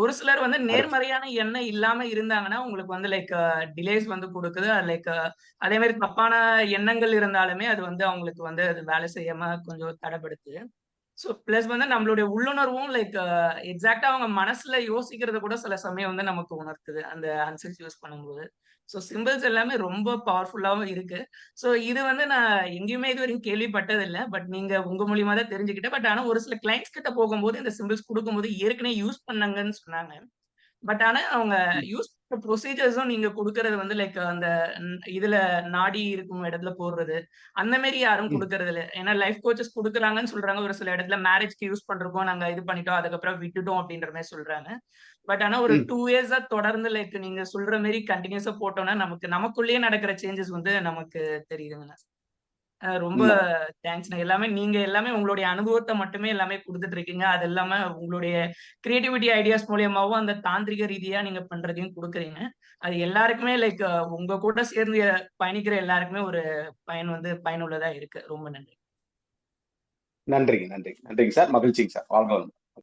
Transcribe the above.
ஒரு சிலர் வந்து அடுத்து நேர்மறையான எண்ணம் இல்லாம இருந்தாங்கன்னா, உங்களுக்கு வந்து லைக் டிலேஸ் வந்து குடுக்குது. லைக் அதே மாரி தப்பான எண்ணங்கள் இருந்தாலுமே, அது வந்து அவங்களுக்கு வந்து அது வேலை செய்யாம கொஞ்சம் தடப்படுத்துது. பிளஸ் வந்து நம்மளுடைய உள்ளுணர்வும் லைக் எக்ஸாக்ட்டா அவங்க மனசுல யோசிக்கிறத கூட சில சமயம் வந்து நமக்கு உணர்த்துது. அந்த ஆன்சர்ஸ் யூஸ் பண்ணும்போது. சிம்பல்ஸ் எல்லாமே ரொம்ப பவர்ஃபுல்லாவும் இருக்கு. இது வந்து நான் எங்கேயுமே இதுவரைக்கும் கேள்விப்பட்டதில்ல. பட் நீங்க உங்க மூலியமா தான் தெரிஞ்சுக்கிட்டேன். பட் ஆனா ஒரு சில கிளையண்ட்ஸ் கிட்ட போகும்போது இந்த சிம்பல்ஸ் குடுக்கும்போது ஏற்கனவே யூஸ் பண்ணாங்கன்னு சொன்னாங்க. பட் ஆனா அவங்க ம், யூஸ் பண்ற ப்ரொசீஜர்ஸும் நீங்க குடுக்குறது வந்து லைக் அந்த இதுல நாடி இருக்கும் இடத்துல போடுறது, அந்த மாரி யாரும் ம், குடுக்குறது இல்ல. ஏன்னா லைஃப் கோச்சஸ் குடுக்குறாங்கன்னு சொல்றாங்க. ஒரு சில இடத்துல மேரேஜ்க்கு யூஸ் பண்றோம். நாங்க இது பண்ணிட்டோம். அதுக்கப்புறம் விட்டுட்டோம் அப்படின்ற மாரி சொல்றாங்க. பட் ஆனா ஒரு ம். 2 இயர்ஸா தொடர்ந்து லைக் நீங்க சொல்ற மாரி கன்டினியூஸா போட்டோம்னா, நமக்குள்ளேயே நடக்கிற சேஞ்சஸ் வந்து நமக்கு தெரியுதுங்க. ரொம்ப உண்ம. தேங்க்ஸ்ண்ணா. நீங்க எல்லாமே உங்களுடைய அனுபவத்த மட்டுமே எல்லாமே குடுத்துட்டு இருக்கீங்க. அது இல்லாம உங்களுடைய கிரியேட்டிவிட்டி ஐடியாஸ் மூலியமாவும் அந்த தாந்திரிக ரீதியா நீங்க பண்றதையும் குடுக்குறீங்க. அது எல்லாருக்குமே லைக் உங்க கூட சேர்ந்து பயணிக்கிற எல்லாருக்குமே ஒரு பயன் வந்து பயனுள்ளதா இருக்கு. ரொம்ப நன்றி. நன்றிங்க, நன்றிங்க. நன்றிங்க சார். மகிழ்ச்சிங்க சார். வாழ்க வளமுடன்.